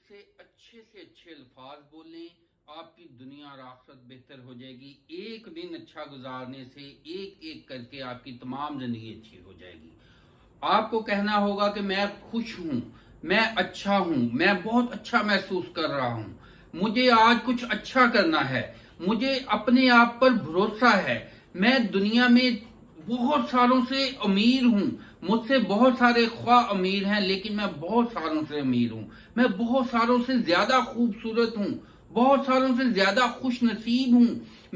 سے اچھے الفاظ بولیں، آپ کی دنیا اور آخرت بہتر ہو جائے گی۔ ایک دن اچھا گزارنے سے ایک ایک کر کے آپ کی تمام زندگی اچھی ہو جائے گی۔ آپ کو کہنا ہوگا کہ میں خوش ہوں، میں اچھا ہوں، میں بہت اچھا محسوس کر رہا ہوں، مجھے آج کچھ اچھا کرنا ہے، مجھے اپنے آپ پر بھروسہ ہے، میں دنیا میں بہت سالوں سے امیر ہوں، مجھ سے بہت سارے خواہ امیر ہیں لیکن میں بہت سالوں سے امیر ہوں، میں بہت سالوں سے زیادہ خوبصورت ہوں، بہت سالوں سے زیادہ خوش نصیب ہوں،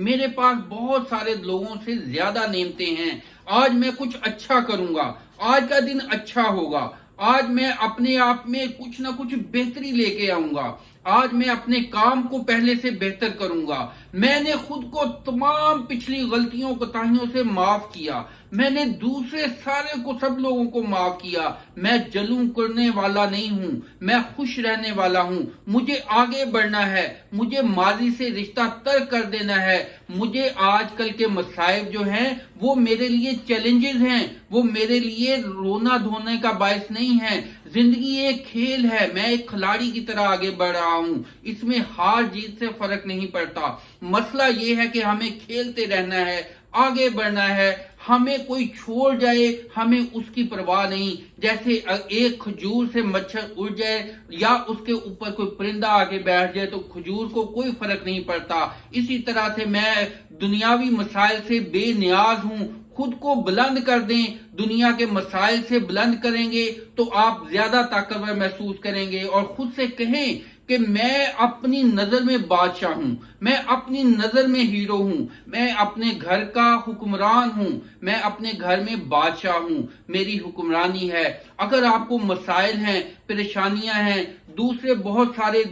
میرے پاس بہت سارے لوگوں سے زیادہ نعمتیں ہیں۔ آج میں کچھ اچھا کروں گا، آج کا دن اچھا ہوگا، آج میں اپنے آپ میں کچھ نہ کچھ بہتری لے کے آؤں گا، آج میں اپنے کام کو پہلے سے بہتر کروں گا، میں نے خود کو تمام پچھلی غلطیوں کوتاہیوں سے معاف کیا، میں نے دوسرے سارے کو سب لوگوں کو معاف کیا، میں جلوں کرنے والا نہیں ہوں، میں خوش رہنے والا ہوں، مجھے آگے بڑھنا ہے، مجھے ماضی سے رشتہ ترک کر دینا ہے، مجھے آج کل کے مسائل جو ہیں وہ میرے لیے چیلنجز ہیں، وہ میرے لیے رونا دھونے کا باعث نہیں ہے۔ زندگی ایک کھیل ہے، میں ایک کھلاڑی کی طرح آگے بڑھ رہا ہوں، اس میں ہار جیت سے فرق نہیں پڑتا۔ مسئلہ یہ ہے کہ ہمیں کھیلتے رہنا ہے، آگے بڑھنا ہے، ہمیں کوئی چھوڑ جائے ہمیں اس کی پرواہ نہیں، جیسے ایک کھجور سے مچھر اڑ جائے یا اس کے اوپر کوئی پرندہ آگے بیٹھ جائے تو کھجور کو کوئی فرق نہیں پڑتا۔ اسی طرح سے میں دنیاوی مسائل سے بے نیاز ہوں، خود کو بلند کر دیں، دنیا کے مسائل سے بلند کریں گے تو آپ زیادہ طاقتور محسوس کریں گے، اور خود سے کہیں کہ میں اپنی نظر میں بادشاہ ہوں، میں اپنی نظر میں ہیرو ہوں، میں اپنے گھر کا حکمران ہوں، میں اپنے گھر میں بادشاہ ہوں، میری حکمرانی ہے۔ اگر آپ کو مسائل ہیں، پریشانیاں ہیں، دوسرے بہت سارے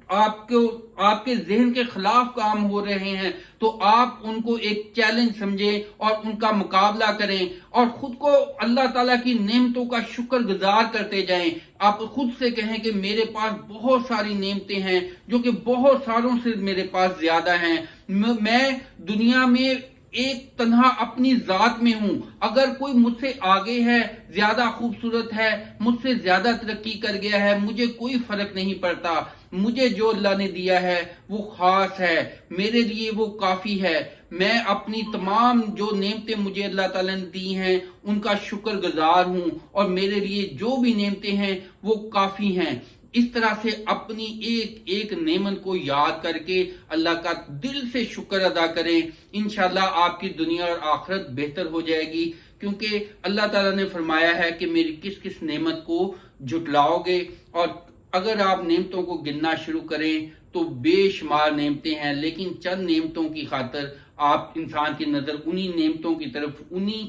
آپ کے ذہن کے خلاف کام ہو رہے ہیں تو آپ ان کو ایک چیلنج سمجھیں اور ان کا مقابلہ کریں، اور خود کو اللہ تعالیٰ کی نعمتوں کا شکر گزار کرتے جائیں۔ آپ خود سے کہیں کہ میرے پاس بہت ساری نعمتیں ہیں جو کہ بہت سالوں سے میرے پاس زیادہ ہیں، میں دنیا میں ایک تنہا اپنی ذات میں ہوں، اگر کوئی مجھ سے آگے ہے، زیادہ خوبصورت ہے، مجھ سے زیادہ ترقی کر گیا ہے، مجھے کوئی فرق نہیں پڑتا، مجھے جو اللہ نے دیا ہے وہ خاص ہے، میرے لیے وہ کافی ہے، میں اپنی تمام جو نعمتیں مجھے اللہ تعالیٰ نے دی ہیں ان کا شکر گزار ہوں، اور میرے لیے جو بھی نعمتیں ہیں وہ کافی ہیں۔ اس طرح سے اپنی ایک ایک نعمت کو یاد کر کے اللہ کا دل سے شکر ادا کریں، انشاءاللہ آپ کی دنیا اور آخرت بہتر ہو جائے گی، کیونکہ اللہ تعالیٰ نے فرمایا ہے کہ میری کس کس نعمت کو جھٹلاؤ گے، اور اگر آپ نعمتوں کو گننا شروع کریں تو بے شمار نعمتیں ہیں، لیکن چند نعمتوں کی خاطر آپ انسان کی نظر انہی نعمتوں کی طرف، انہی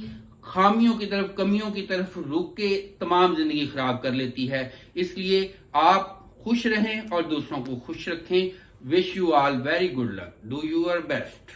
خامیوں کی طرف، کمیوں کی طرف رک کے تمام زندگی خراب کر لیتی ہے۔ اس لیے آپ خوش رہیں اور دوسروں کو خوش رکھیں۔ Wish you all very good luck, do your best.